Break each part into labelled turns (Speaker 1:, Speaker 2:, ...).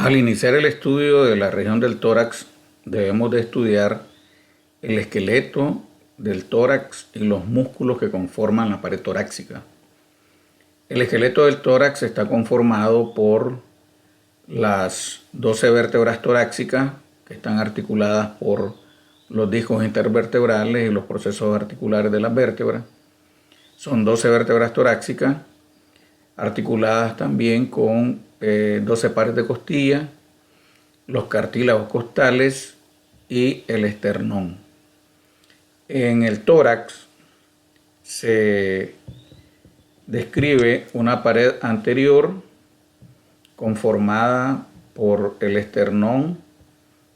Speaker 1: Al iniciar el estudio de la región del tórax, debemos de estudiar el esqueleto del tórax y los músculos que conforman la pared torácica. El esqueleto del tórax está conformado por las 12 vértebras torácicas que están articuladas por los discos intervertebrales y los procesos articulares de las vértebras. Son 12 vértebras torácicas articuladas también con 12 pares de costillas, los cartílagos costales y el esternón. En el tórax se describe una pared anterior conformada por el esternón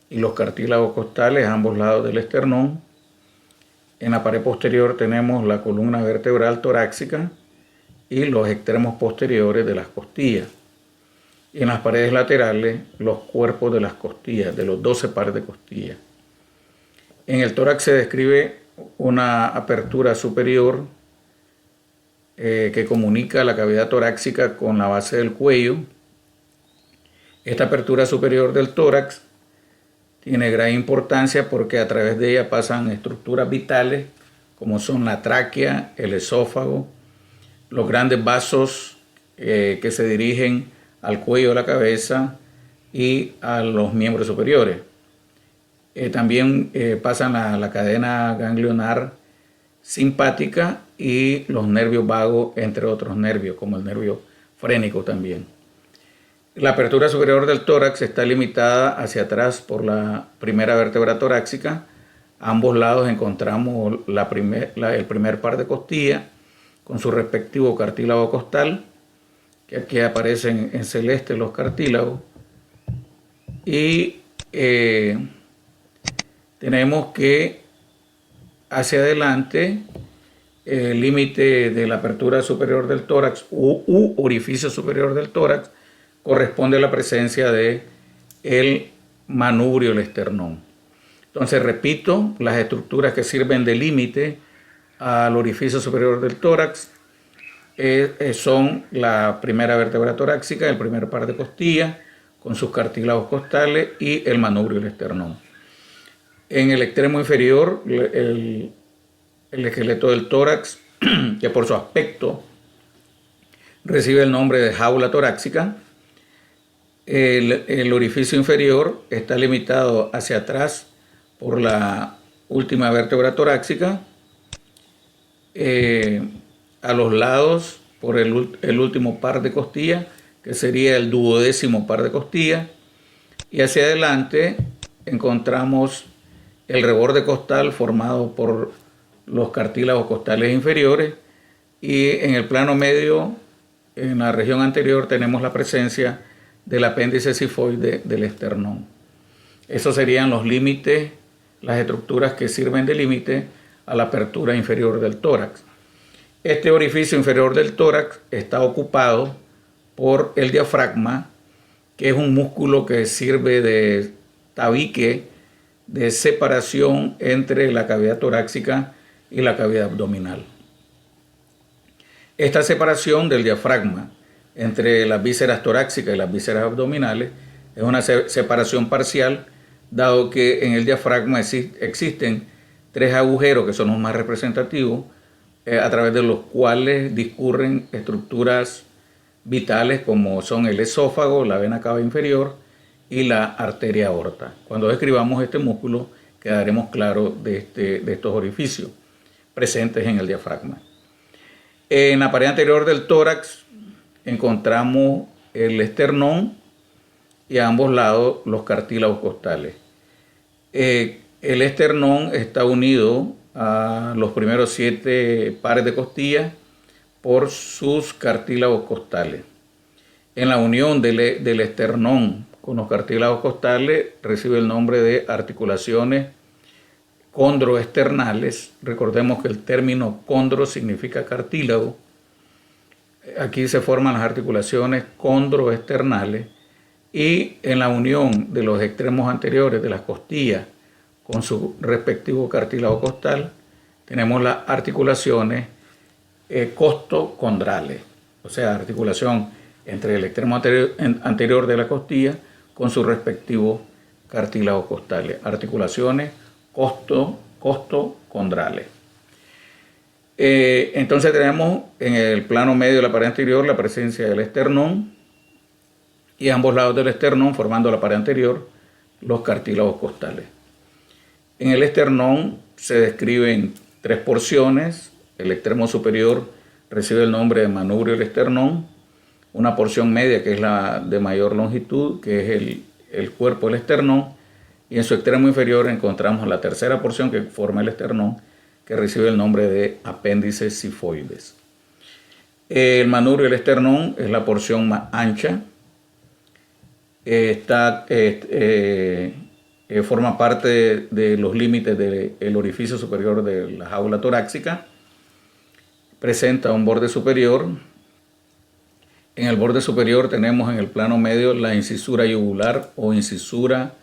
Speaker 1: y los cartílagos costales a ambos lados del esternón. En la pared posterior tenemos la columna vertebral torácica y los extremos posteriores de las costillas. Y en las paredes laterales los cuerpos de las costillas, de los 12 pares de costillas. En el tórax se describe una apertura superior que comunica la cavidad torácica con la base del cuello. Esta apertura superior del tórax tiene gran importancia porque a través de ella pasan estructuras vitales como son la tráquea, el esófago, los grandes vasos que se dirigen al cuello de la cabeza y a los miembros superiores. También pasan la cadena ganglionar simpática y los nervios vagos, entre otros nervios, como el nervio frénico también. La apertura superior del tórax está limitada hacia atrás por la primera vértebra torácica. A ambos lados encontramos el primer par de costillas con su respectivo cartílago costal, que aquí aparecen en celeste los cartílagos. Y tenemos que hacia adelante el límite de la apertura superior del tórax u orificio superior del tórax corresponde a la presencia de el manubrio, el esternón. Entonces, repito, las estructuras que sirven de límite al orificio superior del tórax son la primera vértebra torácica, el primer par de costillas con sus cartílagos costales y el manubrio, el esternón. En el extremo inferior, el esqueleto del tórax, que por su aspecto recibe el nombre de jaula torácica. El orificio inferior está limitado hacia atrás por la última vértebra torácica, a los lados por el último par de costillas, que sería el 12º par de costillas, y hacia adelante encontramos el reborde costal formado por los cartílagos costales inferiores, y en el plano medio, en la región anterior, tenemos la presencia del apéndice sifoide del esternón. Esos serían los límites, las estructuras que sirven de límite a la apertura inferior del tórax. Este orificio inferior del tórax está ocupado por el diafragma, que es un músculo que sirve de tabique de separación entre la cavidad torácica y la cavidad abdominal. Esta separación del diafragma entre las vísceras torácicas y las vísceras abdominales es una separación parcial, dado que en el diafragma existen 3 agujeros que son los más representativos, a través de los cuales discurren estructuras vitales como son el esófago, la vena cava inferior y la arteria aorta. Cuando describamos este músculo quedaremos claros de estos orificios presentes en el diafragma. En la pared anterior del tórax encontramos el esternón y a ambos lados los cartílagos costales. El esternón está unido a los primeros 7 pares de costillas por sus cartílagos costales. En la unión del esternón con los cartílagos costales recibe el nombre de articulaciones condroesternales. Recordemos que el término condro significa cartílago. Aquí se forman las articulaciones condroesternales, y en la unión de los extremos anteriores de las costillas con su respectivo cartílago costal tenemos las articulaciones costocondrales, o sea, articulación entre el extremo anterior de la costilla con sus respectivos cartílagos costales, articulaciones costocondrales. Entonces tenemos en el plano medio de la pared anterior la presencia del esternón y a ambos lados del esternón, formando la pared anterior, los cartílagos costales. En el esternón se describen 3 porciones. El extremo superior recibe el nombre de manubrio del esternón, una porción media que es la de mayor longitud, que es el cuerpo del esternón, y en su extremo inferior encontramos la tercera porción que forma el esternón, que recibe el nombre de apéndices sifoides. El manubrio del esternón es la porción más ancha, forma parte de los límites del orificio superior de la jaula torácica, presenta un borde superior. En el borde superior tenemos en el plano medio la incisura yugular o incisura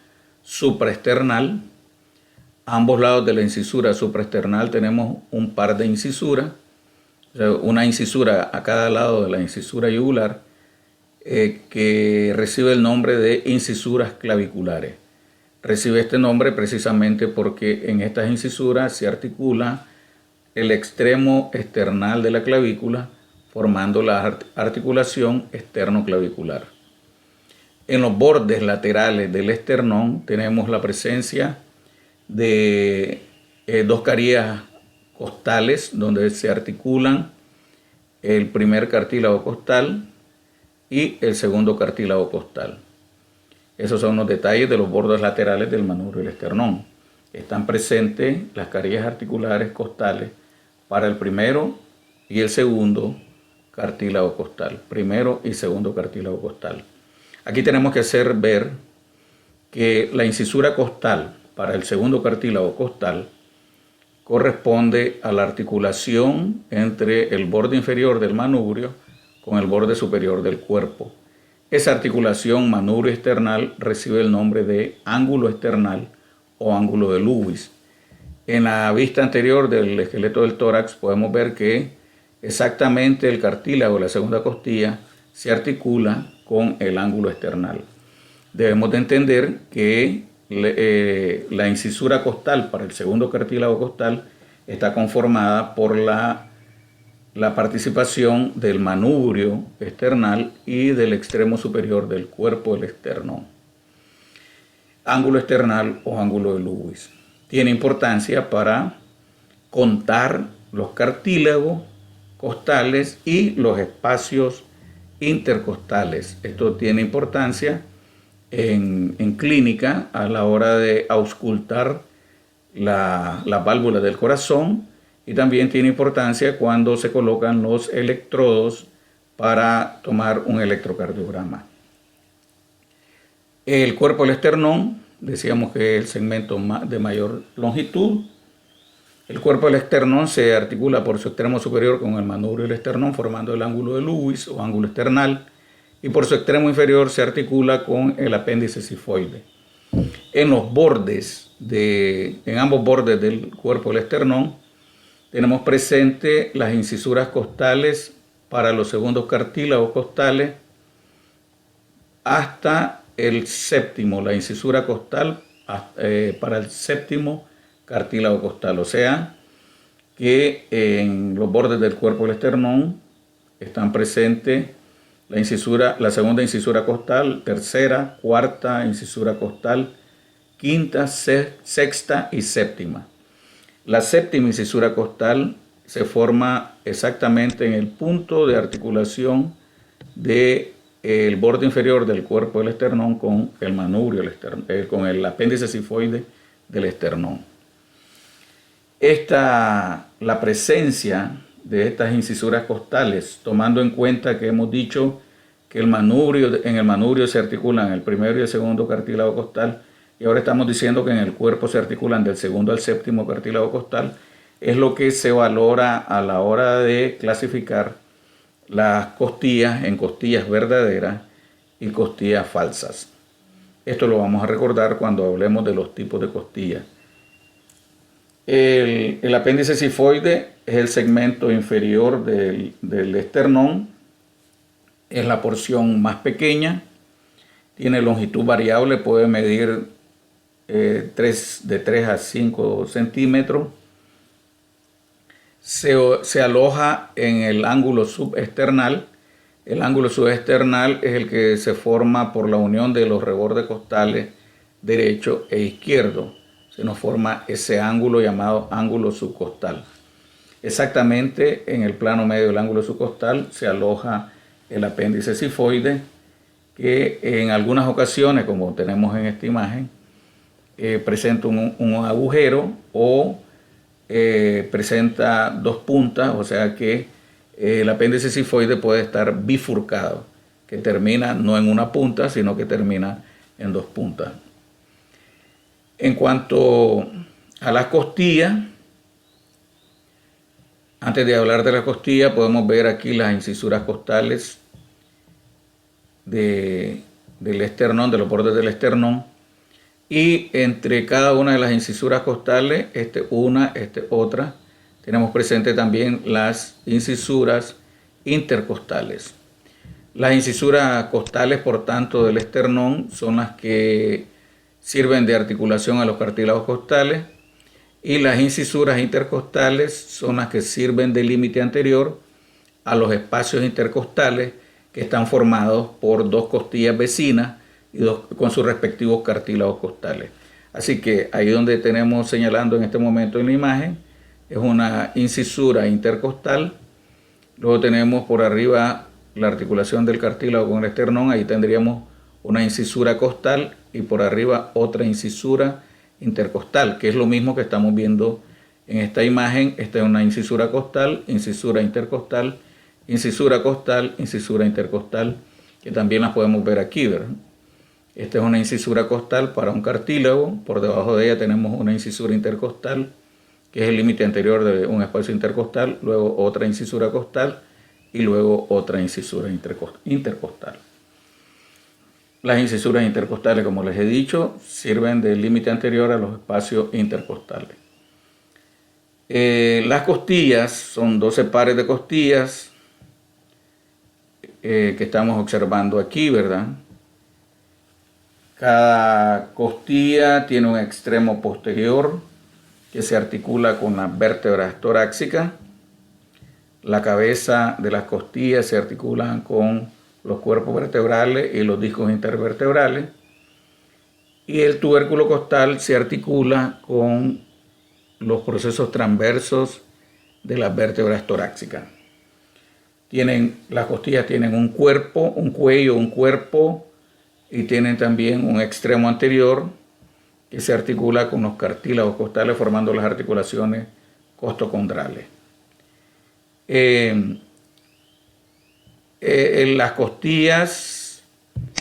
Speaker 1: supraesternal. A ambos lados de la incisura supraesternal tenemos un par de incisuras, o sea, una incisura a cada lado de la incisura yugular, que recibe el nombre de incisuras claviculares. Recibe este nombre precisamente porque en estas incisuras se articula el extremo external de la clavícula, formando la articulación esternoclavicular. En los bordes laterales del esternón tenemos la presencia de 2 carillas costales donde se articulan el primer cartílago costal y el segundo cartílago costal. Esos son los detalles de los bordes laterales del manubrio del esternón. Están presentes las carillas articulares costales para el primero y el segundo cartílago costal. Primero y segundo cartílago costal. Aquí tenemos que hacer ver que la incisura costal para el segundo cartílago costal corresponde a la articulación entre el borde inferior del manubrio con el borde superior del cuerpo. Esa articulación manubrio external recibe el nombre de ángulo external o ángulo de Lewis. En la vista anterior del esqueleto del tórax podemos ver que exactamente el cartílago de la segunda costilla se articula con el ángulo external. Debemos de entender que la incisura costal para el segundo cartílago costal está conformada por la participación del manubrio external y del extremo superior del cuerpo del esternón. Ángulo external o ángulo de Lewis. Tiene importancia para contar los cartílagos costales y los espacios intercostales. Esto tiene importancia en clínica a la hora de auscultar la válvula del corazón, y también tiene importancia cuando se colocan los electrodos para tomar un electrocardiograma. El cuerpo del esternón, decíamos que es el segmento de mayor longitud. El cuerpo del esternón se articula por su extremo superior con el manubrio del esternón, formando el ángulo de Lewis o ángulo external, y por su extremo inferior se articula con el apéndice sifoide. En los bordes, en ambos bordes del cuerpo del esternón, tenemos presente las incisuras costales para los segundos cartílagos costales hasta el séptimo, la incisura costal para el séptimo cartílago costal. O sea que en los bordes del cuerpo del esternón están presentes la segunda incisura costal, tercera, cuarta incisura costal, quinta, sexta y séptima. La séptima incisura costal se forma exactamente en el punto de articulación del borde inferior del cuerpo del esternón con el manubrio, con el apéndice sifoide del esternón. La presencia de estas incisuras costales, tomando en cuenta que hemos dicho que en el manubrio se articulan el primero y el segundo cartílago costal, y ahora estamos diciendo que en el cuerpo se articulan del segundo al séptimo cartílago costal, es lo que se valora a la hora de clasificar las costillas en costillas verdaderas y costillas falsas. Esto lo vamos a recordar cuando hablemos de los tipos de costillas. El apéndice sifoide es el segmento inferior del esternón, es la porción más pequeña. tiene longitud variable, puede medir de 3 a 5 centímetros. Se aloja en el ángulo subesternal. El ángulo subesternal es el que se forma por la unión de los rebordes costales derecho e izquierdo. Se nos forma ese ángulo llamado ángulo subcostal. Exactamente en el plano medio del ángulo subcostal se aloja el apéndice sifoide, que en algunas ocasiones, como tenemos en esta imagen, presenta un agujero o presenta dos puntas, o sea que el apéndice sifoide puede estar bifurcado, que termina no en una punta, sino que termina en dos puntas. En cuanto a las costillas, antes de hablar de la costilla, podemos ver aquí las incisuras costales del esternón, de los bordes del esternón. Y entre cada una de las incisuras costales, otra, tenemos presente también las incisuras intercostales. Las incisuras costales, por tanto, del esternón son las que sirven de articulación a los cartílagos costales, y las incisuras intercostales son las que sirven de límite anterior a los espacios intercostales, que están formados por dos costillas vecinas con sus respectivos cartílagos costales. Así que ahí donde tenemos señalando en este momento en la imagen es una incisura intercostal. Luego tenemos por arriba la articulación del cartílago con el esternón, ahí tendríamos una incisura costal, y por arriba otra incisura intercostal, que es lo mismo que estamos viendo en esta imagen. Esta es una incisura costal, incisura intercostal, incisura costal, incisura intercostal, que también las podemos ver aquí, ¿verdad? Esta es una incisura costal para un cartílago. Por debajo de ella tenemos una incisura intercostal, que es el límite anterior de un espacio intercostal, luego otra incisura costal y luego otra incisura intercostal. Las incisuras intercostales, como les he dicho, sirven de límite anterior a los espacios intercostales. Las costillas son 12 pares de costillas que estamos observando aquí, ¿verdad? Cada costilla tiene un extremo posterior que se articula con las vértebras torácicas. La cabeza de las costillas se articulan con los cuerpos vertebrales y los discos intervertebrales. Y el tubérculo costal se articula con los procesos transversos de las vértebras torácicas. Las costillas tienen un cuerpo, un cuello, un cuerpo, y tienen también un extremo anterior que se articula con los cartílagos costales, formando las articulaciones costocondrales. Las costillas,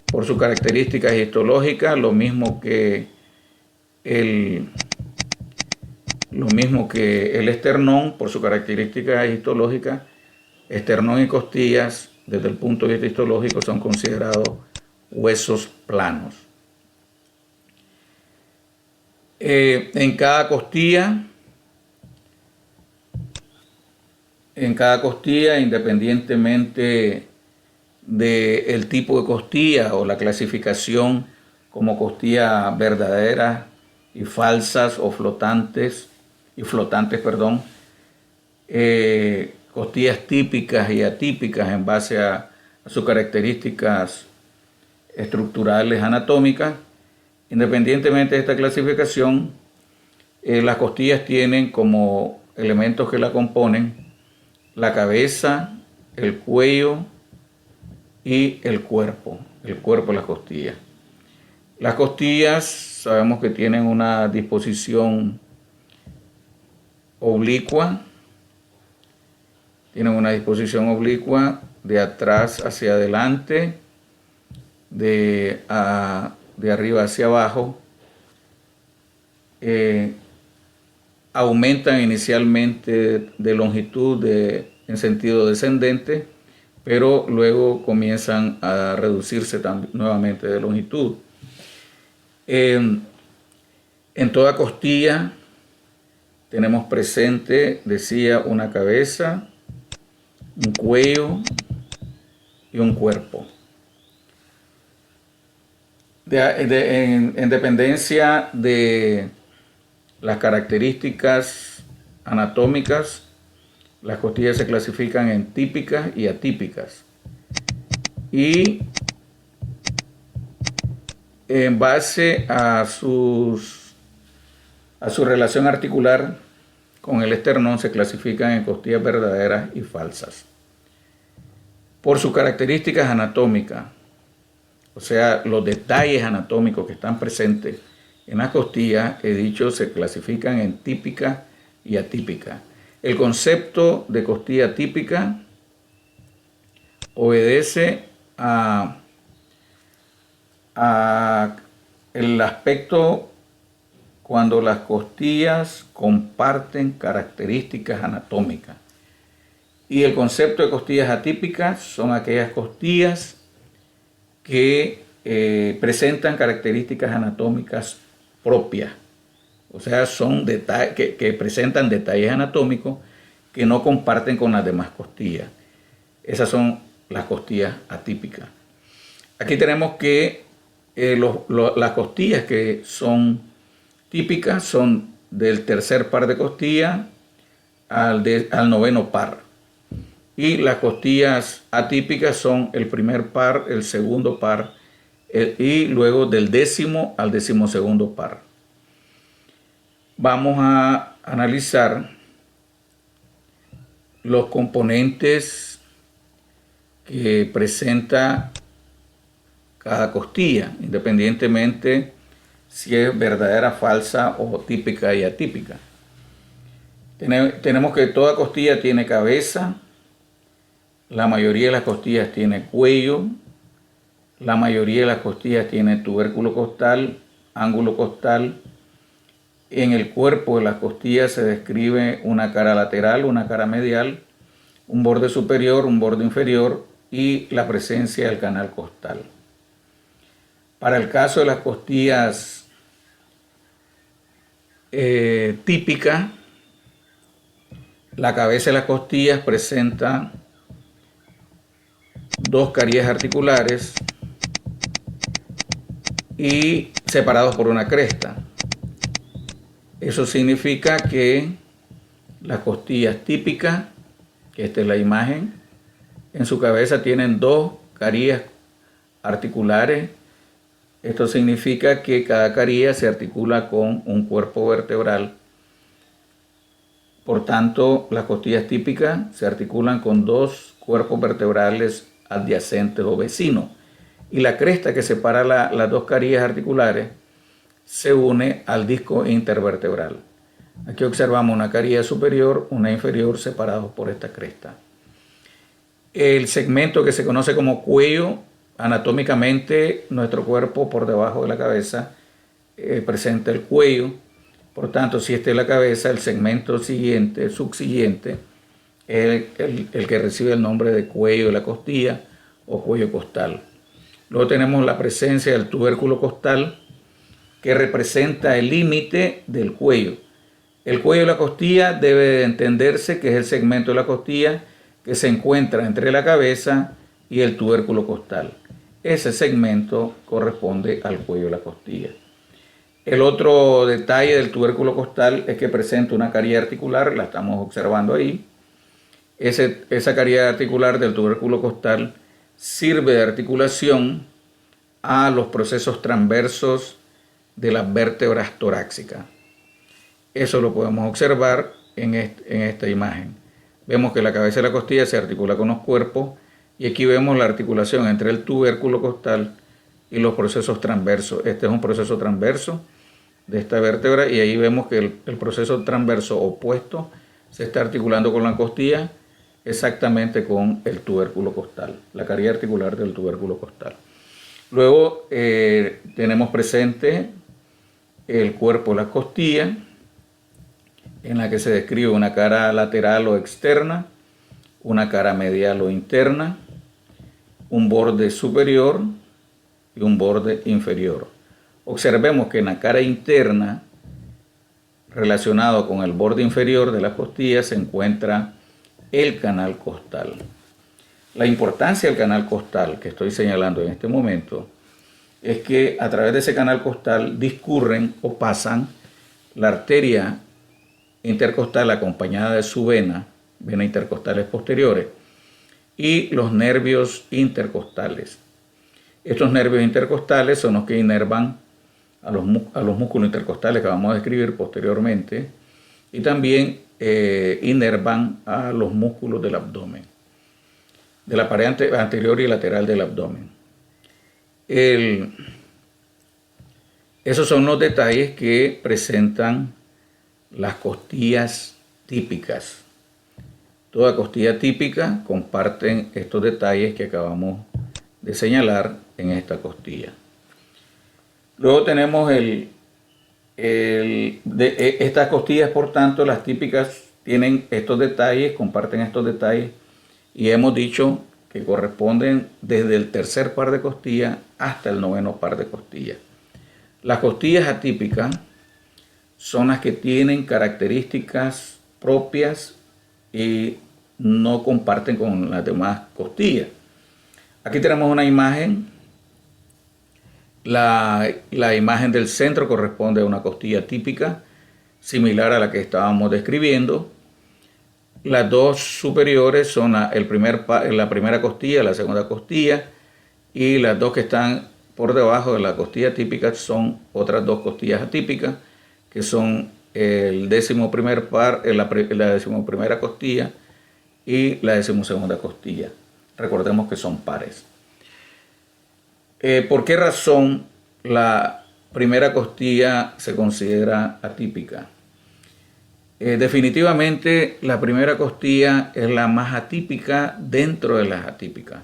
Speaker 1: por sus características histológicas, lo mismo que el esternón, por sus características histológicas, esternón y costillas, desde el punto de vista histológico, son considerados huesos planos. En cada costilla, independientemente del tipo de costilla o la clasificación como costillas verdaderas y falsas o flotantes, costillas típicas y atípicas en base a sus características estructurales anatómicas. Independientemente de esta clasificación, las costillas tienen como elementos que la componen la cabeza, el cuello y el cuerpo de las costillas. Las costillas sabemos que tienen una disposición oblicua, de atrás hacia adelante, de arriba hacia abajo. Aumentan inicialmente de longitud en sentido descendente, pero luego comienzan a reducirse nuevamente de longitud. En toda costilla tenemos presente, decía, una cabeza, un cuello y un cuerpo. En dependencia de las características anatómicas, las costillas se clasifican en típicas y atípicas. Y en base a su relación articular con el esternón, se clasifican en costillas verdaderas y falsas. Por sus características anatómicas, o sea, los detalles anatómicos que están presentes en las costillas, he dicho, se clasifican en típicas y atípicas. El concepto de costilla típica obedece a el aspecto cuando las costillas comparten características anatómicas. Y el concepto de costillas atípicas son aquellas costillas que presentan características anatómicas propias. O sea, son que presentan detalles anatómicos que no comparten con las demás costillas. Esas son las costillas atípicas. Aquí tenemos que las costillas que son típicas son del tercer par de costillas al noveno par. Y las costillas atípicas son el primer par, el segundo par y luego del décimo al decimosegundo par. Vamos a analizar los componentes que presenta cada costilla, independientemente si es verdadera, falsa o típica y atípica. Tenemos que toda costilla tiene cabeza, la mayoría de las costillas tiene cuello, la mayoría de las costillas tiene tubérculo costal, ángulo costal. En el cuerpo de las costillas se describe una cara lateral, una cara medial, un borde superior, un borde inferior y la presencia del canal costal. Para el caso de las costillas típicas, la cabeza de las costillas presenta dos caries articulares y separados por una cresta. Eso significa que las costillas típicas, que esta es la imagen, en su cabeza tienen dos caries articulares. Esto significa que cada carilla se articula con un cuerpo vertebral. Por tanto, las costillas típicas se articulan con dos cuerpos vertebrales adyacentes o vecinos. Y la cresta que separa las dos carillas articulares se une al disco intervertebral. Aquí observamos una carilla superior, una inferior separados por esta cresta. El segmento que se conoce como cuello, anatómicamente nuestro cuerpo por debajo de la cabeza presenta el cuello. Por tanto, si esta es la cabeza, el segmento siguiente, subsiguiente, es el que recibe el nombre de cuello de la costilla o cuello costal. Luego tenemos la presencia del tubérculo costal, que representa el límite del cuello. El cuello de la costilla debe de entenderse que es el segmento de la costilla que se encuentra entre la cabeza y el tubérculo costal. Ese segmento corresponde al cuello de la costilla. El otro detalle del tubérculo costal es que presenta una carilla articular, la estamos observando ahí. Esa carilla articular del tubérculo costal sirve de articulación a los procesos transversos de las vértebras torácicas. Eso lo podemos observar en esta imagen. Vemos que la cabeza de la costilla se articula con los cuerpos y aquí vemos la articulación entre el tubérculo costal y los procesos transversos. Este es un proceso transverso de esta vértebra y ahí vemos que el proceso transverso opuesto se está articulando con la costilla exactamente con el tubérculo costal, la carilla articular del tubérculo costal. Luego tenemos presente el cuerpo de la costilla, en la que se describe una cara lateral o externa, una cara medial o interna, un borde superior y un borde inferior. Observemos que en la cara interna, relacionado con el borde inferior de la costilla, se encuentra el canal costal. La importancia del canal costal que estoy señalando en este momento es que a través de ese canal costal discurren o pasan la arteria intercostal acompañada de su vena intercostales posteriores, y los nervios intercostales. Estos nervios intercostales son los que inervan a los músculos intercostales que vamos a describir posteriormente, y también inervan a los músculos del abdomen, de la pared anterior y lateral del abdomen. Esos son los detalles que presentan las costillas típicas. Toda costilla típica comparten estos detalles que acabamos de señalar en esta costilla. Luego tenemos estas costillas, por tanto, las típicas tienen estos detalles, comparten estos detalles, y hemos dicho que corresponden desde el tercer par de costillas hasta el noveno par de costillas. Las costillas atípicas son las que tienen características propias y no comparten con las demás costillas. Aquí tenemos una imagen. La imagen del centro corresponde a una costilla típica, similar a la que estábamos describiendo. Las dos superiores son la primera costilla, la segunda costilla, y las dos que están por debajo de la costilla típica son otras dos costillas atípicas, que son el 11º par, la 11ª costilla y la 12ª costilla. Recordemos que son pares. ¿Por qué razón la primera costilla se considera atípica? Definitivamente la primera costilla es la más atípica dentro de las atípicas,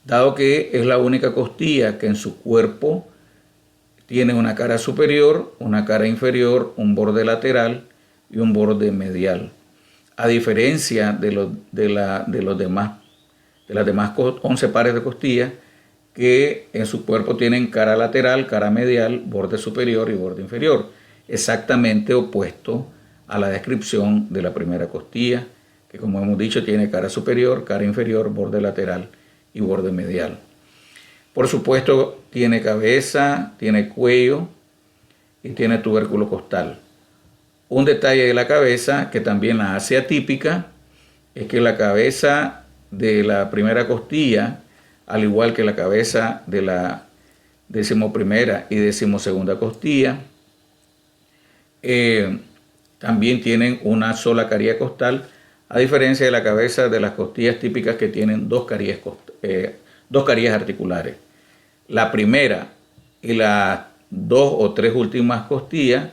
Speaker 1: dado que es la única costilla que en su cuerpo tiene una cara superior, una cara inferior, un borde lateral y un borde medial. A diferencia de las demás 11 pares de costillas, que en su cuerpo tienen cara lateral, cara medial, borde superior y borde inferior, exactamente opuesto a la descripción de la primera costilla, que como hemos dicho tiene cara superior, cara inferior, borde lateral y borde medial. Por supuesto tiene cabeza, tiene cuello y tiene tubérculo costal. Un detalle de la cabeza que también la hace atípica es que la cabeza de la primera costilla, al igual que la cabeza de la 11ª y 12ª costilla, también tienen una sola caría costal, a diferencia de la cabeza de las costillas típicas que tienen dos carillas articulares. La primera y las 2 o 3 últimas costillas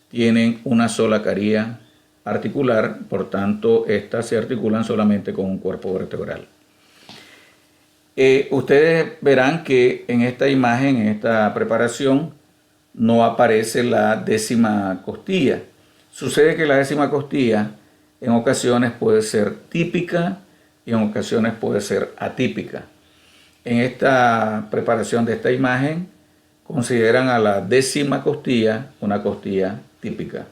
Speaker 1: tienen una sola carilla articular, por tanto estas se articulan solamente con un cuerpo vertebral. Ustedes verán que en esta imagen, en esta preparación, no aparece la 10ª costilla. Sucede que la 10ª costilla en ocasiones puede ser típica y en ocasiones puede ser atípica. En esta preparación de esta imagen consideran a la 10ª costilla una costilla típica.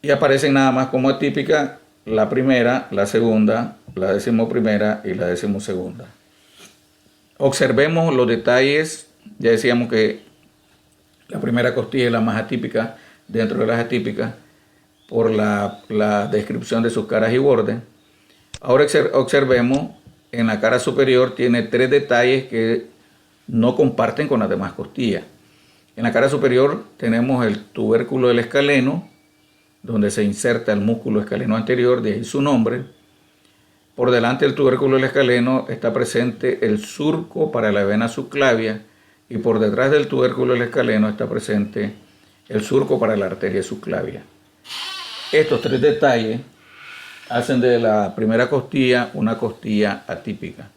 Speaker 1: Y aparecen nada más como atípica la primera, la segunda, la 11ª y la 12ª. Observemos los detalles. Ya decíamos que la primera costilla es la más atípica dentro de las atípicas por la descripción de sus caras y bordes. Ahora observemos, en la cara superior tiene 3 detalles que no comparten con las demás costillas. En la cara superior tenemos el tubérculo del escaleno, donde se inserta el músculo escaleno anterior, de ahí su nombre. Por delante del tubérculo del escaleno está presente el surco para la vena subclavia, y por detrás del tubérculo del escaleno está presente el surco para la arteria subclavia. Estos 3 detalles hacen de la primera costilla una costilla atípica.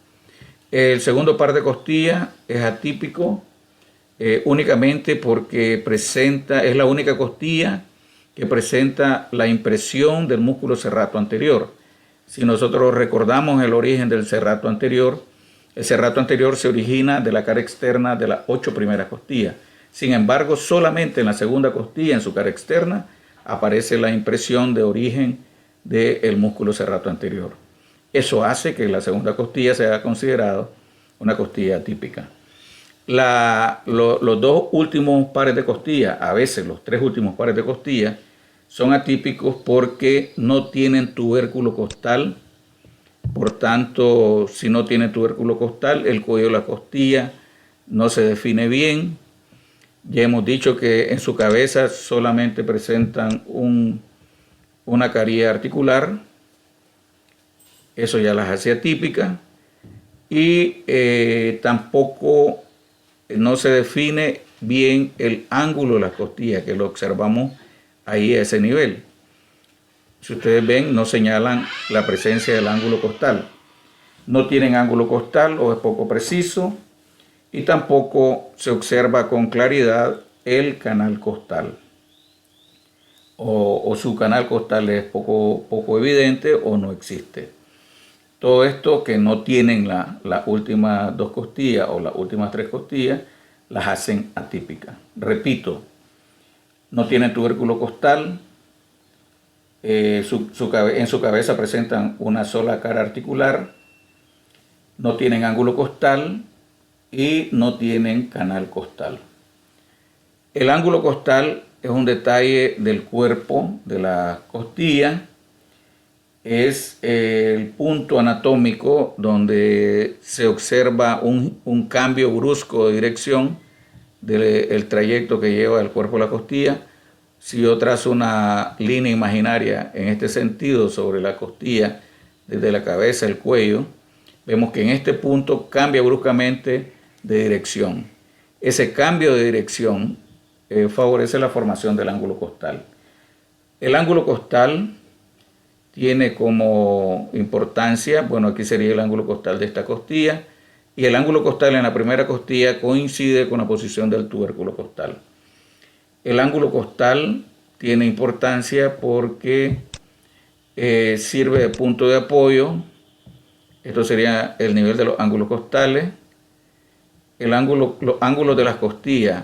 Speaker 1: El segundo par de costillas es atípico únicamente porque es la única costilla que presenta la impresión del músculo serrato anterior. Si nosotros recordamos el origen del serrato anterior, el serrato anterior se origina de la cara externa de las 8 primeras costillas. Sin embargo, solamente en la segunda costilla, en su cara externa, aparece la impresión de origen del músculo serrato anterior. Eso hace que la segunda costilla sea considerado una costilla atípica. Los dos últimos pares de costillas, a veces los tres últimos pares de costillas, son atípicos porque no tienen tubérculo costal. Por tanto, si no tiene tubérculo costal, el cuello de la costilla no se define bien. Ya hemos dicho que en su cabeza solamente presentan una carie articular. Eso ya las hace atípicas. Y tampoco no se define bien el ángulo de las costillas, que lo observamos ahí a ese nivel. Si ustedes ven, no señalan la presencia del ángulo costal. No tienen ángulo costal o es poco preciso, y tampoco se observa con claridad el canal costal. O su canal costal es poco evidente o no existe. Todo esto que no tienen las últimas dos costillas o las últimas tres costillas, las hacen atípicas. Repito, no tienen tubérculo costal, en su cabeza presentan una sola cara articular, no tienen ángulo costal y no tienen canal costal. El ángulo costal es un detalle del cuerpo de la costilla. Es el punto anatómico donde se observa un cambio brusco de dirección del trayecto que lleva el cuerpo de la costilla. Si yo trazo una línea imaginaria en este sentido sobre la costilla, desde la cabeza al cuello, vemos que en este punto cambia bruscamente de dirección. Ese cambio de dirección favorece la formación del ángulo costal. El ángulo costal tiene como importancia, bueno, aquí sería el ángulo costal de esta costilla, y el ángulo costal en la primera costilla coincide con la posición del tubérculo costal. El ángulo costal tiene importancia porque sirve de punto de apoyo. Esto sería el nivel de los ángulos costales. Los ángulos de las costillas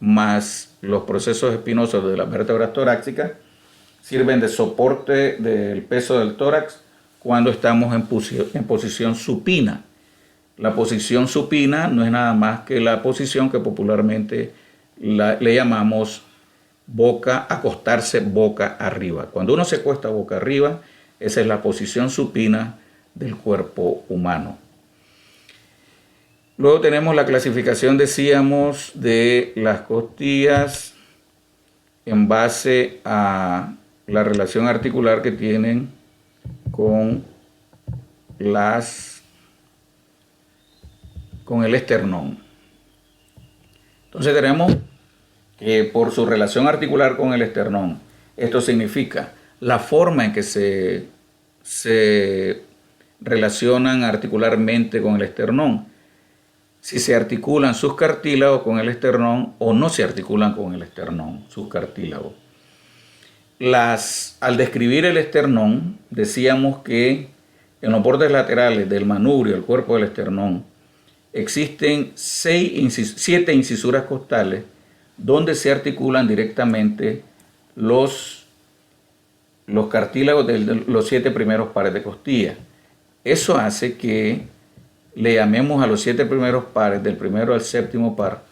Speaker 1: más los procesos espinosos de las vértebras torácicas sirven de soporte del peso del tórax cuando estamos en posición supina. La posición supina no es nada más que la posición que popularmente le llamamos acostarse boca arriba. Cuando uno se acuesta boca arriba, esa es la posición supina del cuerpo humano. Luego tenemos la clasificación, decíamos, de las costillas en base a la relación articular que tienen con el esternón. Entonces tenemos que por su relación articular con el esternón, esto significa la forma en que se relacionan articularmente con el esternón, si se articulan sus cartílagos con el esternón o no se articulan con el esternón, sus cartílagos. Al describir el esternón, decíamos que en los bordes laterales del manubrio, el cuerpo del esternón, existen 7 incisuras costales donde se articulan directamente los cartílagos de los 7 primeros pares de costillas. Eso hace que le llamemos a los 7 primeros pares, del primero al séptimo par,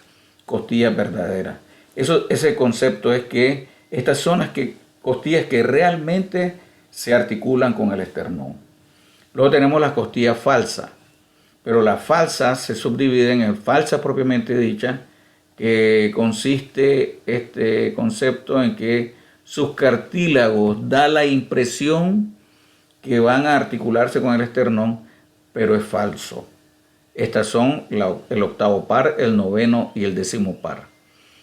Speaker 1: costillas verdaderas. Ese concepto es que estas son las costillas que realmente se articulan con el esternón. Luego tenemos las costillas falsas, pero las falsas se subdividen en falsas propiamente dichas, que consiste este concepto en que sus cartílagos da la impresión que van a articularse con el esternón, pero es falso. Estas son el octavo par, el noveno y el décimo par.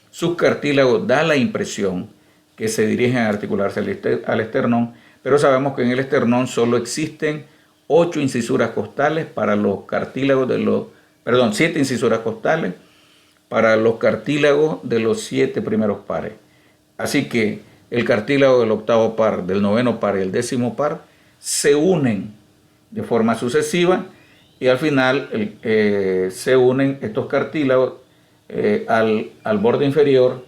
Speaker 1: Sus cartílagos da la impresión que se dirigen a articularse al esternón, pero sabemos que en el esternón solo existen 8 incisuras costales para los cartílagos 7 incisuras costales para los cartílagos de los 7 primeros pares. Así que el cartílago del octavo par, del noveno par y el décimo par se unen de forma sucesiva y al final se unen estos cartílagos al borde inferior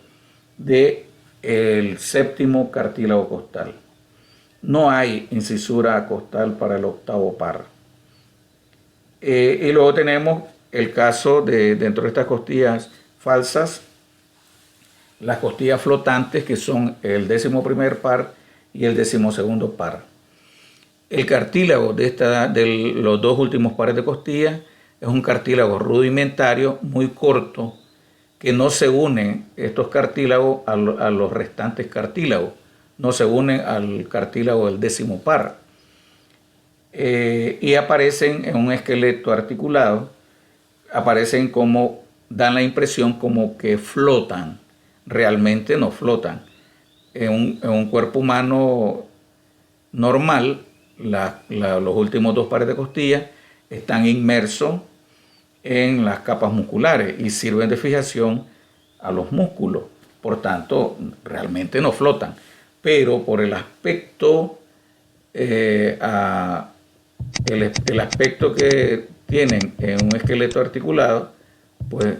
Speaker 1: del séptimo cartílago costal. No hay incisura costal para el octavo par. Y luego tenemos el caso de dentro de estas costillas falsas, las costillas flotantes, que son el 11º par y el 12º par. El cartílago de los dos últimos pares de costillas es un cartílago rudimentario muy corto, que no se unen estos cartílagos a los restantes cartílagos, no se unen al cartílago del 10º par. Y aparecen en un esqueleto articulado, aparecen como, dan la impresión como que flotan, realmente no flotan. En un cuerpo humano normal, los últimos dos pares de costillas están inmersos en las capas musculares y sirven de fijación a los músculos. Por tanto, realmente no flotan. Pero por el aspecto, el aspecto que tienen en un esqueleto articulado, pues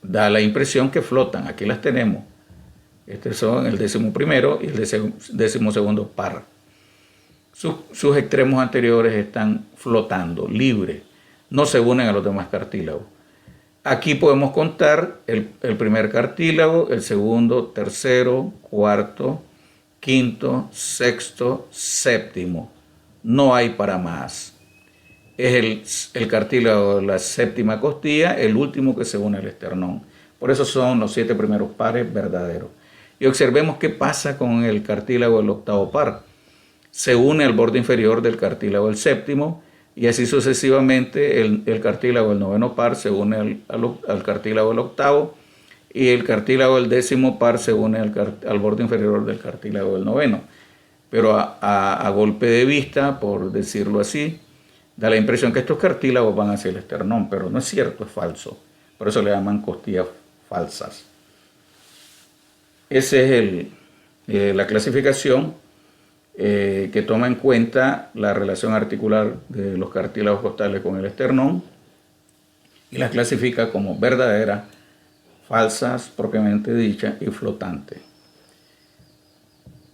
Speaker 1: da la impresión que flotan. Aquí las tenemos. Estos son el 11º y el 12º par. Sus extremos anteriores están flotando, libres, no se unen a los demás cartílagos. Aquí podemos contar el primer cartílago, el segundo, tercero, cuarto, quinto, sexto, séptimo. No hay para más. Es el cartílago de la 7ª costilla, el último que se une al esternón. Por eso son los 7 primeros pares verdaderos. Y observemos qué pasa con el cartílago del 8º par. Se une al borde inferior del cartílago del 7º y así sucesivamente el cartílago del 9º par se une al cartílago del 8º y el cartílago del 10º par se une al borde inferior del cartílago del 9º. Pero a golpe de vista, por decirlo así, da la impresión que estos cartílagos van hacia el esternón, pero no es cierto, es falso. Por eso le llaman costillas falsas. Esa es la clasificación que toma en cuenta la relación articular de los cartílagos costales con el esternón y las clasifica como verdaderas, falsas propiamente dichas y flotantes.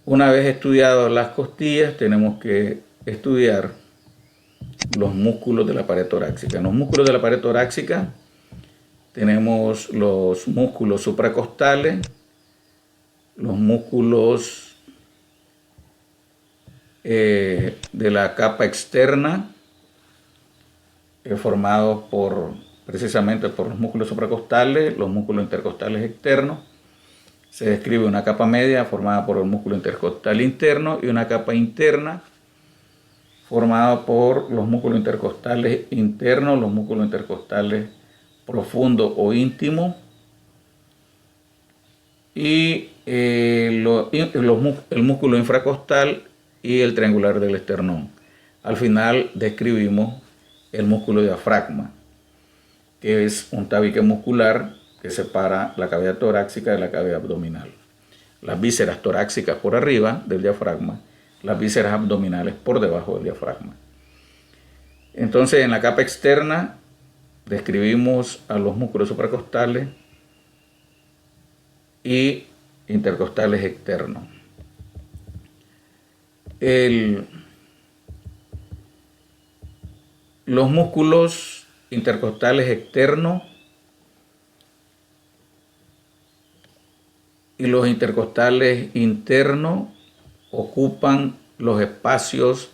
Speaker 1: Una vez estudiadas las costillas, tenemos que estudiar los músculos de la pared torácica. En los músculos de la pared torácica tenemos los músculos supracostales, los músculos de la capa externa, formados precisamente por los músculos supracostales, los músculos intercostales externos. Se describe una capa media formada por el músculo intercostal interno y una capa interna formada por los músculos intercostales internos, los músculos intercostales profundos o íntimos y el músculo infracostal y el triangular del esternón. Al final describimos el músculo diafragma, que es un tabique muscular que separa la cavidad torácica de la cavidad abdominal. Las vísceras torácicas por arriba del diafragma, las vísceras abdominales por debajo del diafragma. Entonces, en la capa externa describimos a los músculos supracostales y intercostales externos. Los músculos intercostales externos y los intercostales internos ocupan los espacios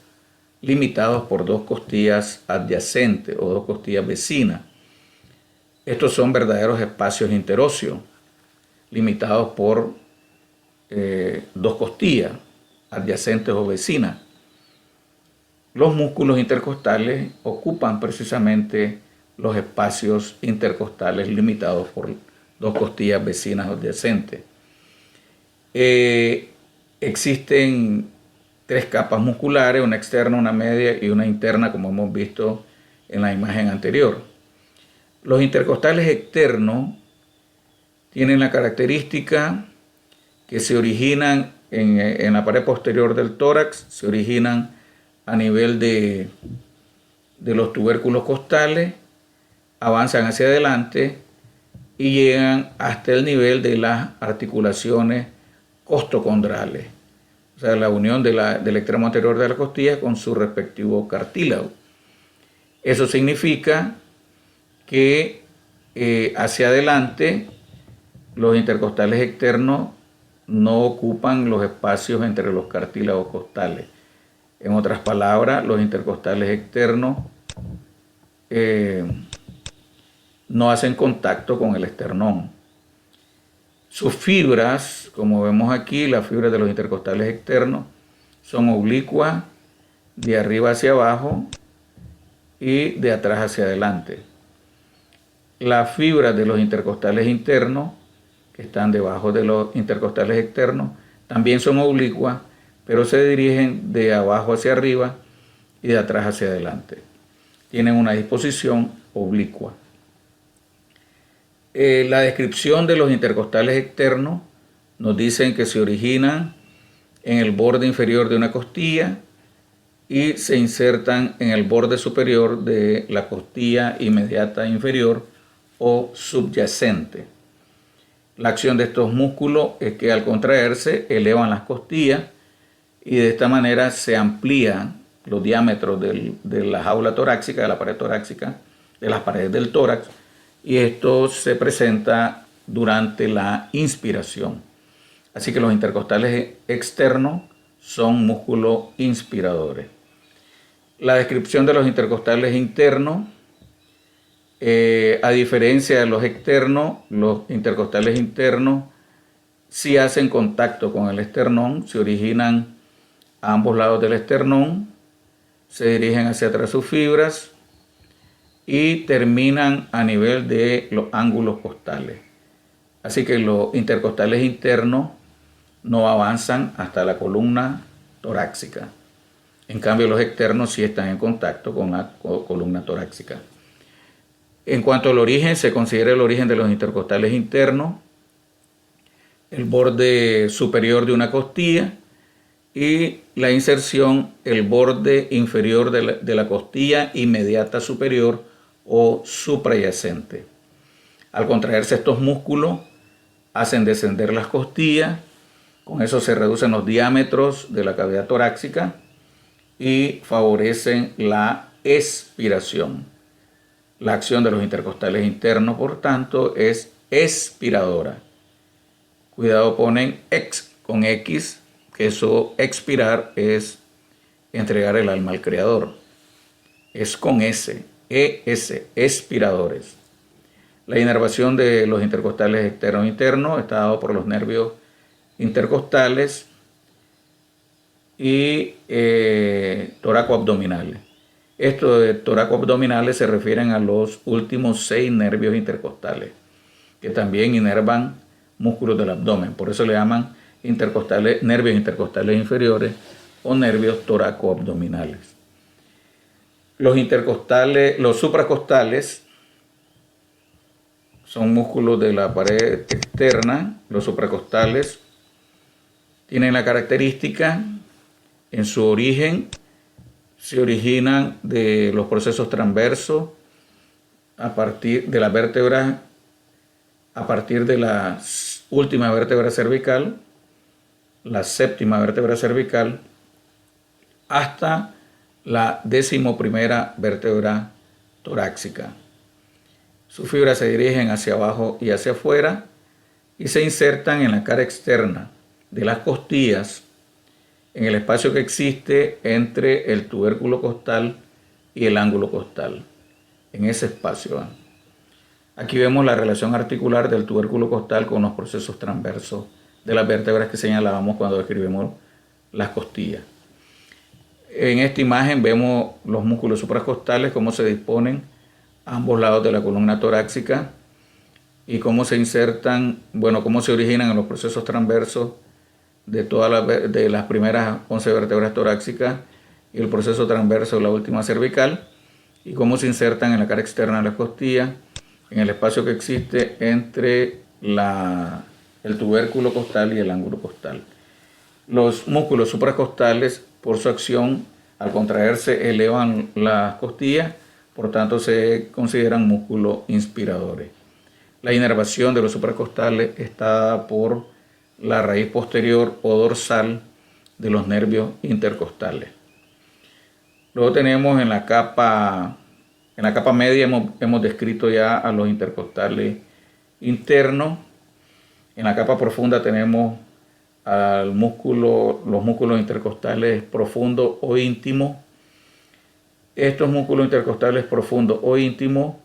Speaker 1: limitados por dos costillas adyacentes o dos costillas vecinas. Estos son verdaderos espacios interóseos, limitados por dos costillas adyacentes o vecinas. Los músculos intercostales ocupan precisamente los espacios intercostales limitados por dos costillas vecinas o adyacentes. Existen tres capas musculares, una externa, una media y una interna, como hemos visto en la imagen anterior. Los intercostales externos tienen la característica que se originan en la pared posterior del tórax, se originan a nivel de los tubérculos costales, avanzan hacia adelante y llegan hasta el nivel de las articulaciones costocondrales, o sea, la unión del extremo anterior de la costilla con su respectivo cartílago. Eso significa que hacia adelante los intercostales externos no ocupan los espacios entre los cartílagos costales. En otras palabras, los intercostales externos no hacen contacto con el esternón. Sus fibras, como vemos aquí, las fibras de los intercostales externos son oblicuas de arriba hacia abajo y de atrás hacia adelante. Las fibras de los intercostales internos, que están debajo de los intercostales externos, también son oblicuas, pero se dirigen de abajo hacia arriba y de atrás hacia adelante. Tienen una disposición oblicua. La descripción de los intercostales externos nos dicen que se originan en el borde inferior de una costilla y se insertan en el borde superior de la costilla inmediata inferior o subyacente. La acción de estos músculos es que al contraerse elevan las costillas y de esta manera se amplían los diámetros de la jaula torácica, de la pared torácica, de las paredes del tórax, y esto se presenta durante la inspiración. Así que los intercostales externos son músculos inspiradores. La descripción de los intercostales internos, a diferencia de los externos, los intercostales internos sí hacen contacto con el esternón, se originan a ambos lados del esternón, se dirigen hacia atrás sus fibras y terminan a nivel de los ángulos costales. Así que los intercostales internos no avanzan hasta la columna torácica. En cambio, los externos sí están en contacto con la columna torácica. En cuanto al origen, se considera el origen de los intercostales internos el borde superior de una costilla y la inserción el borde inferior de la costilla inmediata superior o suprayacente. Al contraerse estos músculos, hacen descender las costillas, con eso se reducen los diámetros de la cavidad torácica y favorecen la expiración. La acción de los intercostales internos, por tanto, es expiradora. Cuidado, ponen ex con X, que eso expirar es entregar el alma al Creador. Es con S, ES, expiradores. La inervación de los intercostales externos e internos está dado por los nervios intercostales y toracoabdominales. Estos de toracoabdominales se refieren a los últimos 6 nervios intercostales, que también inervan músculos del abdomen. Por eso le llaman nervios intercostales inferiores o nervios toracoabdominales. Los supracostales son músculos de la pared externa. Los supracostales tienen la característica, en su origen, se originan de los procesos transversos a partir de la vértebra, a partir de la última vértebra cervical, la séptima vértebra cervical, hasta la 11ª vértebra torácica. Sus fibras se dirigen hacia abajo y hacia afuera y se insertan en la cara externa de las costillas, en el espacio que existe entre el tubérculo costal y el ángulo costal. En ese espacio. Aquí vemos la relación articular del tubérculo costal con los procesos transversos de las vértebras que señalábamos cuando describimos las costillas. En esta imagen vemos los músculos supracostales, cómo se disponen a ambos lados de la columna torácica y cómo se insertan, cómo se originan en los procesos transversos de las primeras 11 vértebras torácicas y el proceso transverso de la última cervical, y cómo se insertan en la cara externa de las costillas, en el espacio que existe entre el tubérculo costal y el ángulo costal. Los músculos supracostales, por su acción, al contraerse, elevan las costillas, por tanto se consideran músculos inspiradores. La inervación de los supracostales está dada por la raíz posterior o dorsal de los nervios intercostales. Luego tenemos en la capa En la capa media hemos descrito ya a los intercostales internos. En la capa profunda tenemos los músculos intercostales profundos o íntimos. Estos músculos intercostales profundos o íntimos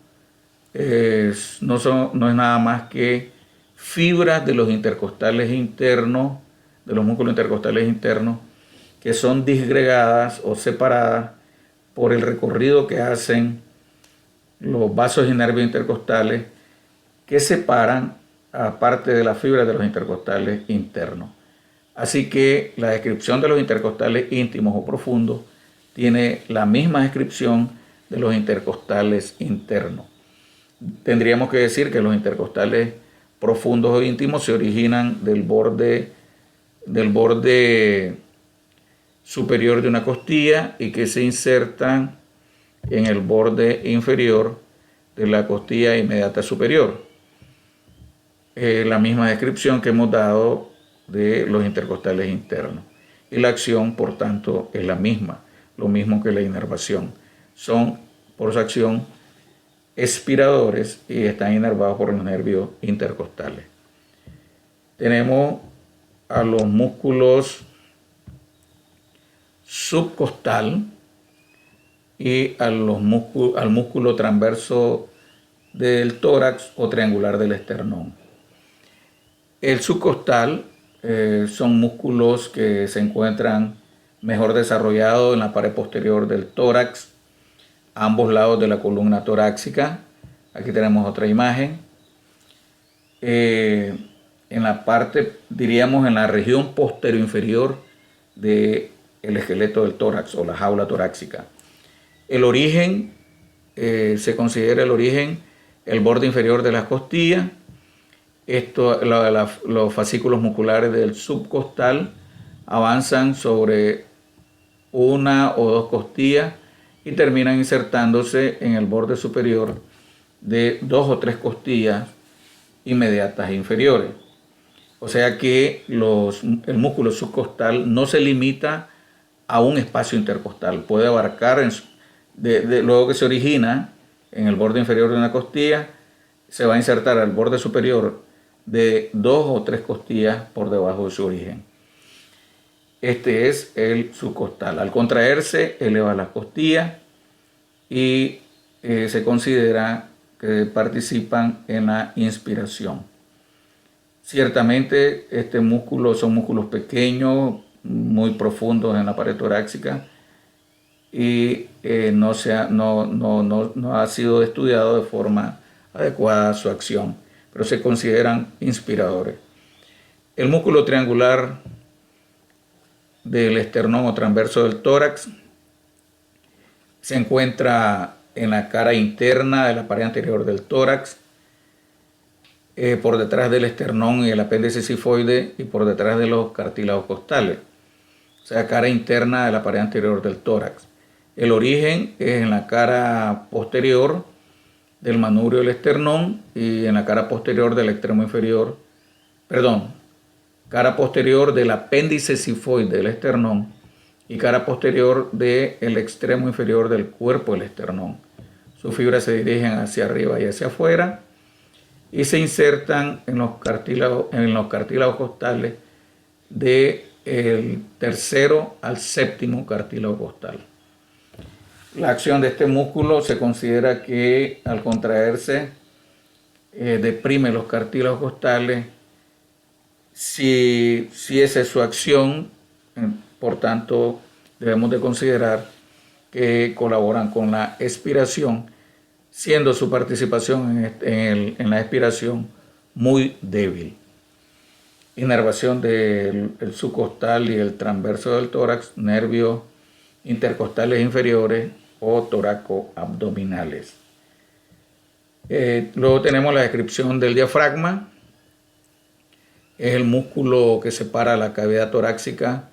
Speaker 1: no es nada más que fibras de los intercostales internos, de los músculos intercostales internos, que son disgregadas o separadas por el recorrido que hacen los vasos y nervios intercostales que separan a parte de las fibras de los intercostales internos. Así que la descripción de los intercostales íntimos o profundos tiene la misma descripción de los intercostales internos. Tendríamos que decir que los intercostales profundos o íntimos se originan del borde superior de una costilla y que se insertan en el borde inferior de la costilla inmediata superior. La misma descripción que hemos dado de los intercostales internos. Y la acción, por tanto, es la misma, lo mismo que la inervación. Son, por su acción, espiradores y están inervados por los nervios intercostales. Tenemos a los músculos subcostal y al músculo transverso del tórax o triangular del esternón. El subcostal son músculos que se encuentran mejor desarrollados en la pared posterior del tórax, a ambos lados de la columna torácica. Aquí tenemos otra imagen. En la parte, diríamos, en la región posterior-inferior del esqueleto del tórax o la jaula torácica. El origen, se considera el origen el borde inferior de las costillas. Los fascículos musculares del subcostal avanzan sobre una o dos costillas y terminan insertándose en el borde superior de dos o tres costillas inmediatas inferiores. O sea que el músculo subcostal no se limita a un espacio intercostal, puede abarcar, luego que se origina en el borde inferior de una costilla, se va a insertar al borde superior de dos o tres costillas por debajo de su origen. Este es el subcostal. Al contraerse, eleva las costillas y se considera que participan en la inspiración. Ciertamente, son músculos pequeños, muy profundos en la pared torácica y no ha sido estudiado de forma adecuada su acción, pero se consideran inspiradores. El músculo triangular del esternón o transverso del tórax se encuentra en la cara interna de la pared anterior del tórax, por detrás del esternón y el apéndice sifoide y por detrás de los cartílagos costales, o sea, cara interna de la pared anterior del tórax. El origen es en la cara posterior del manubrio del esternón y en la cara posterior del extremo inferior, cara posterior del apéndice sifoide del esternón y cara posterior del extremo inferior del cuerpo del esternón. Sus fibras se dirigen hacia arriba y hacia afuera y se insertan en los cartílagos costales del tercero al séptimo cartílago costal. La acción de este músculo se considera que al contraerse deprime los cartílagos costales. Si esa es su acción, por tanto debemos de considerar que colaboran con la expiración, siendo su participación en la expiración muy débil. Inervación del subcostal y el transverso del tórax, nervios intercostales inferiores o toracoabdominales. Luego tenemos la descripción del diafragma. Es el músculo que separa la cavidad torácica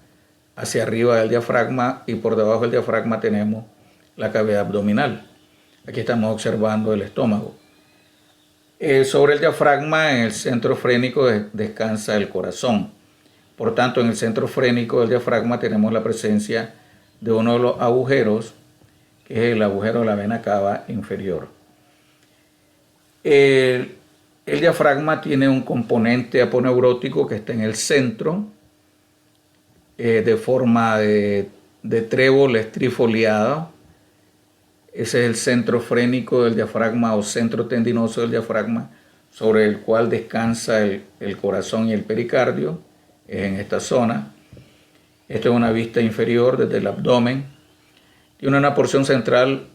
Speaker 1: hacia arriba del diafragma y por debajo del diafragma tenemos la cavidad abdominal. Aquí estamos observando el estómago. Sobre el diafragma, en el centro frénico, descansa el corazón. Por tanto, en el centro frénico del diafragma tenemos la presencia de uno de los agujeros que es el agujero de la vena cava inferior. El diafragma tiene un componente aponeurótico que está en el centro, de forma de trébol estrifoliado. Ese es el centro frénico del diafragma o centro tendinoso del diafragma, sobre el cual descansa el corazón y el pericardio, es en esta zona. Esta es una vista inferior desde el abdomen. Tiene una porción central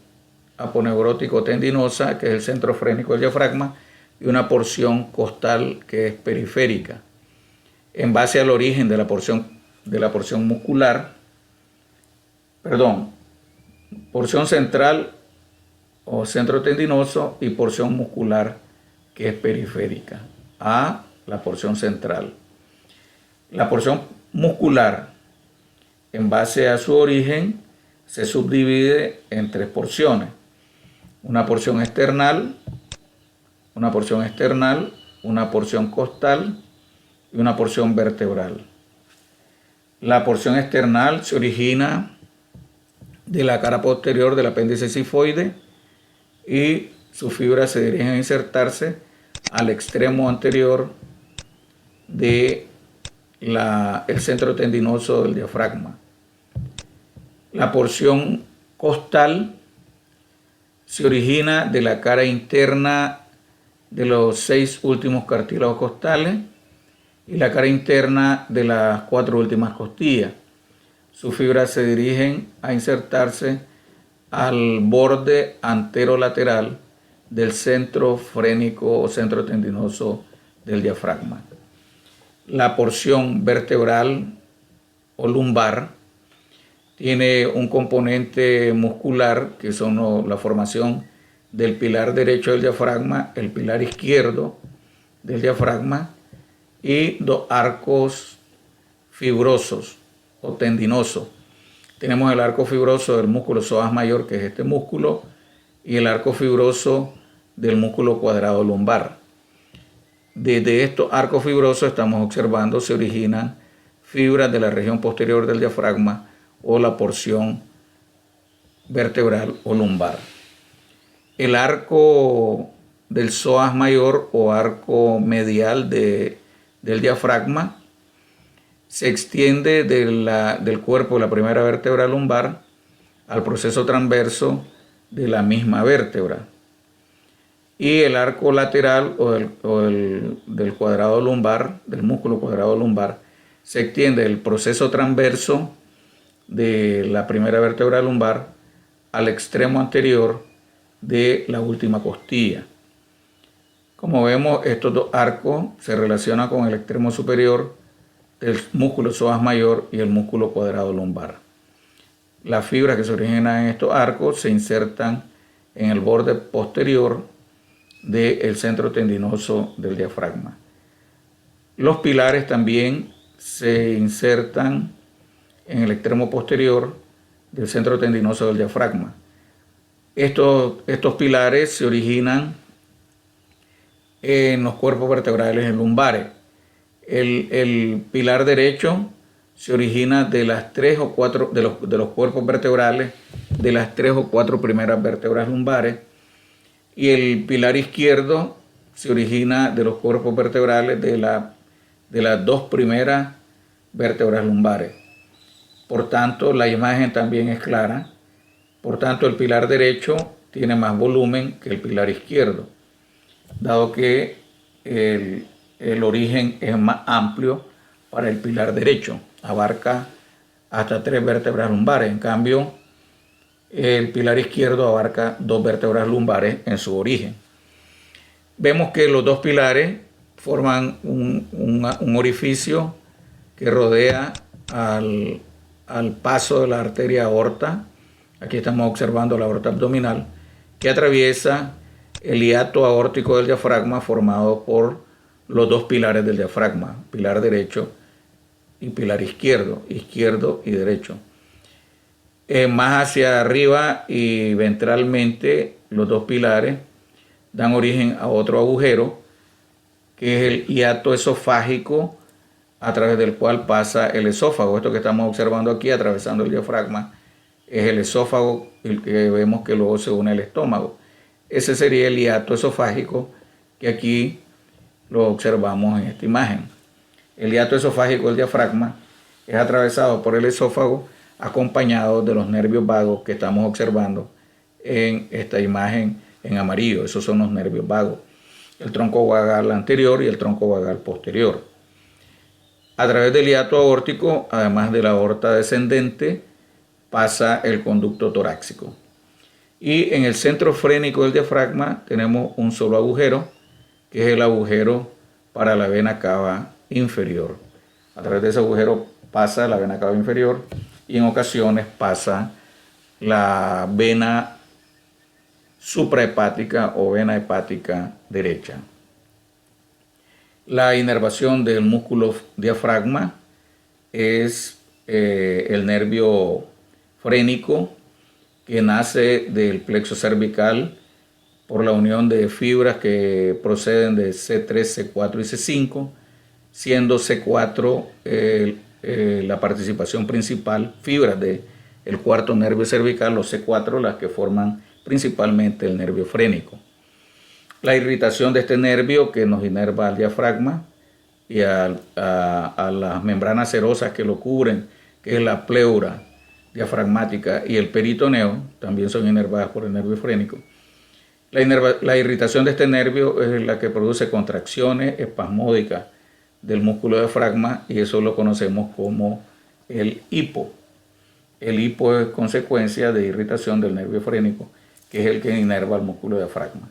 Speaker 1: aponeurótico-tendinosa, que es el centro frénico del diafragma, y una porción costal que es periférica. En base al origen de la porción muscular, porción central o centro tendinoso y porción muscular que es periférica a la porción central. La porción muscular, en base a su origen, se subdivide en tres porciones: una porción external, una porción costal y una porción vertebral. La porción external se origina de la cara posterior del apéndice cifoide y sus fibras se dirigen a insertarse al extremo anterior del centro tendinoso del diafragma. La porción costal se origina de la cara interna de los 6 últimos cartílagos costales y la cara interna de las 4 últimas costillas. Sus fibras se dirigen a insertarse al borde anterolateral del centro frénico o centro tendinoso del diafragma. La porción vertebral o lumbar tiene un componente muscular, que son la formación del pilar derecho del diafragma, el pilar izquierdo del diafragma y 2 arcos fibrosos o tendinosos. Tenemos el arco fibroso del músculo psoas mayor, que es este músculo, y el arco fibroso del músculo cuadrado lumbar. Desde estos arcos fibrosos estamos observando se originan fibras de la región posterior del diafragma o la porción vertebral o lumbar. El arco del psoas mayor o arco medial del diafragma se extiende del cuerpo de la primera vértebra lumbar al proceso transverso de la misma vértebra. Y el arco lateral del cuadrado lumbar, del músculo cuadrado lumbar, se extiende del proceso transverso de la primera vértebra lumbar al extremo anterior de la última costilla. Como vemos, estos 2 arcos se relacionan con el extremo superior del músculo psoas mayor y el músculo cuadrado lumbar. Las fibras que se originan en estos arcos se insertan en el borde posterior del centro tendinoso del diafragma. Los pilares también se insertan en el extremo posterior del centro tendinoso del diafragma. Estos pilares se originan en los cuerpos vertebrales lumbares. El pilar derecho se origina de las 3 o 4 de los cuerpos vertebrales de las 3 o 4 primeras vértebras lumbares, y el pilar izquierdo se origina de los cuerpos vertebrales de las 2 primeras vértebras lumbares. Por tanto, la imagen también es clara. Por tanto, el pilar derecho tiene más volumen que el pilar izquierdo, dado que el origen es más amplio para el pilar derecho, abarca hasta 3 vértebras lumbares. En cambio, el pilar izquierdo abarca 2 vértebras lumbares en su origen. Vemos que los 2 pilares forman un orificio que rodea al paso de la arteria aorta. Aquí estamos observando la aorta abdominal, que atraviesa el hiato aórtico del diafragma formado por los 2 pilares del diafragma, pilar derecho y pilar izquierdo y derecho. Más hacia arriba y ventralmente, los 2 pilares dan origen a otro agujero, que es el hiato esofágico, a través del cual pasa el esófago. Esto que estamos observando aquí, atravesando el diafragma, es el esófago, el que vemos que luego se une al estómago. Ese sería el hiato esofágico, que aquí lo observamos en esta imagen. El hiato esofágico del diafragma es atravesado por el esófago, acompañado de los nervios vagos que estamos observando en esta imagen en amarillo. Esos son los nervios vagos, el tronco vagal anterior y el tronco vagal posterior. A través del hiato aórtico, además de la aorta descendente, pasa el conducto torácico. Y en el centro frénico del diafragma tenemos un solo agujero, que es el agujero para la vena cava inferior. A través de ese agujero pasa la vena cava inferior y en ocasiones pasa la vena suprahepática o vena hepática derecha. La inervación del músculo diafragma es el nervio frénico, que nace del plexo cervical por la unión de fibras que proceden de C3, C4 y C5, siendo C4 la participación principal, fibras del cuarto nervio cervical, los C4, las que forman principalmente el nervio frénico. La irritación de este nervio, que nos inerva al diafragma y a las membranas serosas que lo cubren, que es la pleura diafragmática y el peritoneo, también son inervadas por el nervio frénico. La irritación de este nervio es la que produce contracciones espasmódicas del músculo diafragma, y eso lo conocemos como el hipo. El hipo es consecuencia de irritación del nervio frénico, que es el que inerva el músculo diafragma.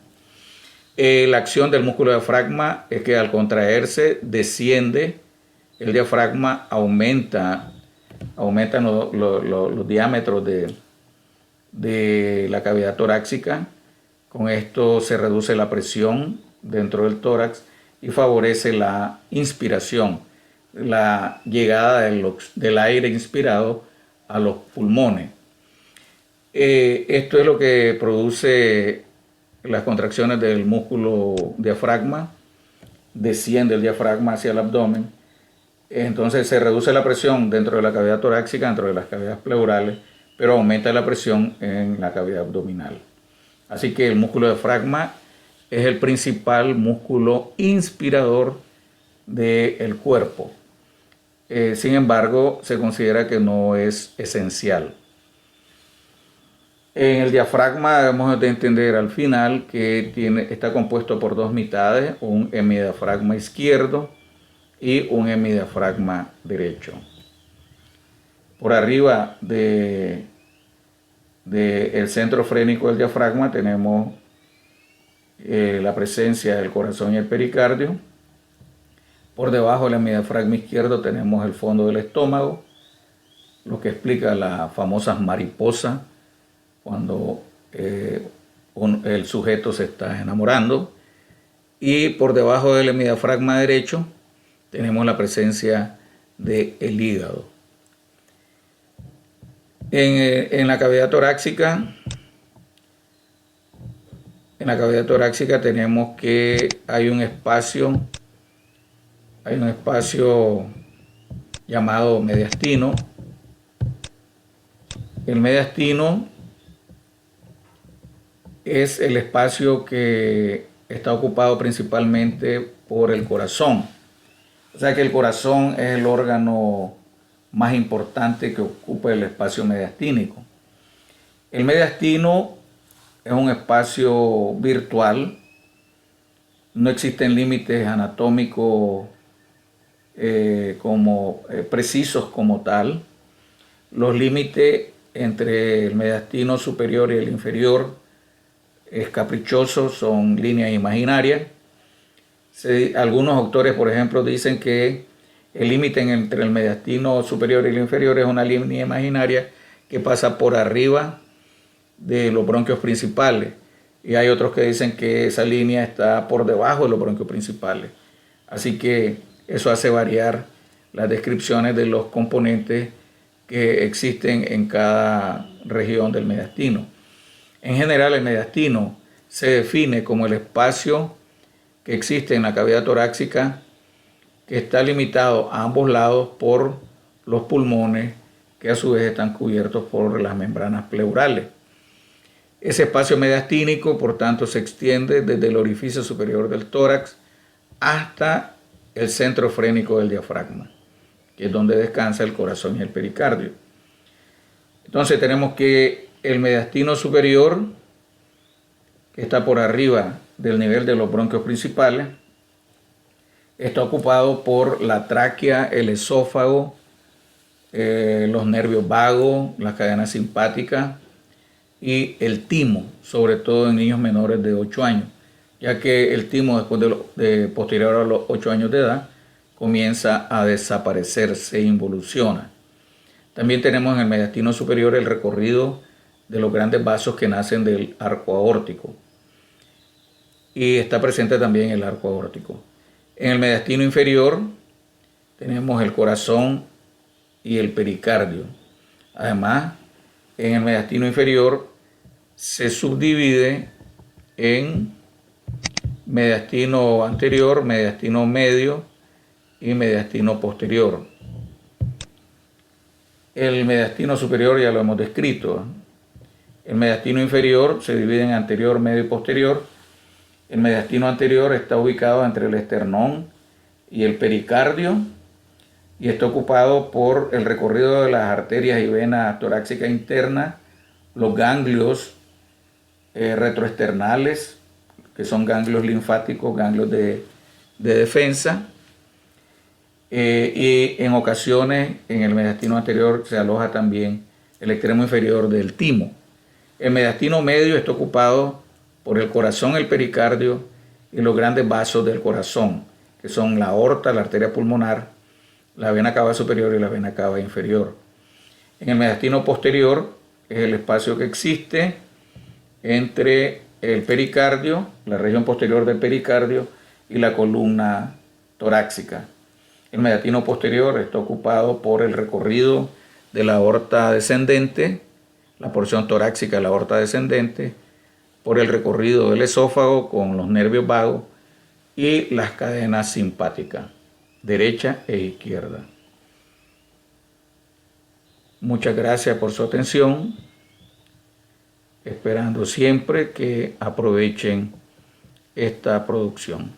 Speaker 1: La acción del músculo diafragma es que al contraerse desciende el diafragma, aumentan los diámetros de la cavidad torácica. Con esto se reduce la presión dentro del tórax y favorece la inspiración, la llegada del aire inspirado a los pulmones. Esto es lo que produce las contracciones del músculo diafragma. Desciende el diafragma hacia el abdomen. Entonces se reduce la presión dentro de la cavidad torácica, dentro de las cavidades pleurales, pero aumenta la presión en la cavidad abdominal. Así que el músculo diafragma es el principal músculo inspirador del cuerpo. Sin embargo, se considera que no es esencial. En el diafragma debemos de entender al final que está compuesto por dos mitades, un hemidiafragma izquierdo y un hemidiafragma derecho. Por arriba del centro frénico del diafragma tenemos la presencia del corazón y el pericardio. Por debajo del hemidiafragma izquierdo tenemos el fondo del estómago, lo que explica las famosas mariposas cuando el sujeto se está enamorando. Y por debajo del hemidiafragma derecho tenemos la presencia del hígado. En la cavidad torácica tenemos que hay un espacio llamado mediastino. El mediastino es el espacio que está ocupado principalmente por el corazón. O sea que el corazón es el órgano más importante que ocupa el espacio mediastínico. El mediastino es un espacio virtual, no existen límites anatómicos precisos como tal. Los límites entre el mediastino superior y el inferior es caprichoso, son líneas imaginarias. Algunos autores, por ejemplo, dicen que el límite entre el mediastino superior y el inferior es una línea imaginaria que pasa por arriba de los bronquios principales. Y hay otros que dicen que esa línea está por debajo de los bronquios principales. Así que eso hace variar las descripciones de los componentes que existen en cada región del mediastino. En general, el mediastino se define como el espacio que existe en la cavidad torácica que está limitado a ambos lados por los pulmones que a su vez están cubiertos por las membranas pleurales. Ese espacio mediastínico, por tanto, se extiende desde el orificio superior del tórax hasta el centro frénico del diafragma, que es donde descansa el corazón y el pericardio. Entonces tenemos que el mediastino superior, que está por arriba del nivel de los bronquios principales, está ocupado por la tráquea, el esófago, los nervios vagos, las cadenas simpáticas y el timo, sobre todo en niños menores de 8 años, ya que el timo después de posterior a los 8 años de edad comienza a desaparecer, se involuciona. También tenemos en el mediastino superior el recorrido de los grandes vasos que nacen del arco aórtico, y está presente también el arco aórtico. En el mediastino inferior tenemos el corazón y el pericardio. Además, en el mediastino inferior se subdivide en mediastino anterior, mediastino medio y mediastino posterior. El mediastino superior ya lo hemos descrito. El mediastino inferior se divide en anterior, medio y posterior. El mediastino anterior está ubicado entre el esternón y el pericardio y está ocupado por el recorrido de las arterias y venas torácicas internas, los ganglios retroesternales, que son ganglios linfáticos, ganglios de defensa, y en ocasiones en el mediastino anterior se aloja también el extremo inferior del timo. El mediastino medio está ocupado por el corazón, el pericardio y los grandes vasos del corazón, que son la aorta, la arteria pulmonar, la vena cava superior y la vena cava inferior. En el mediastino posterior es el espacio que existe entre el pericardio, la región posterior del pericardio y la columna torácica. El mediastino posterior está ocupado por el recorrido de la aorta descendente, la porción torácica de la aorta descendente, por el recorrido del esófago con los nervios vagos y las cadenas simpáticas, derecha e izquierda. Muchas gracias por su atención, esperando siempre que aprovechen esta producción.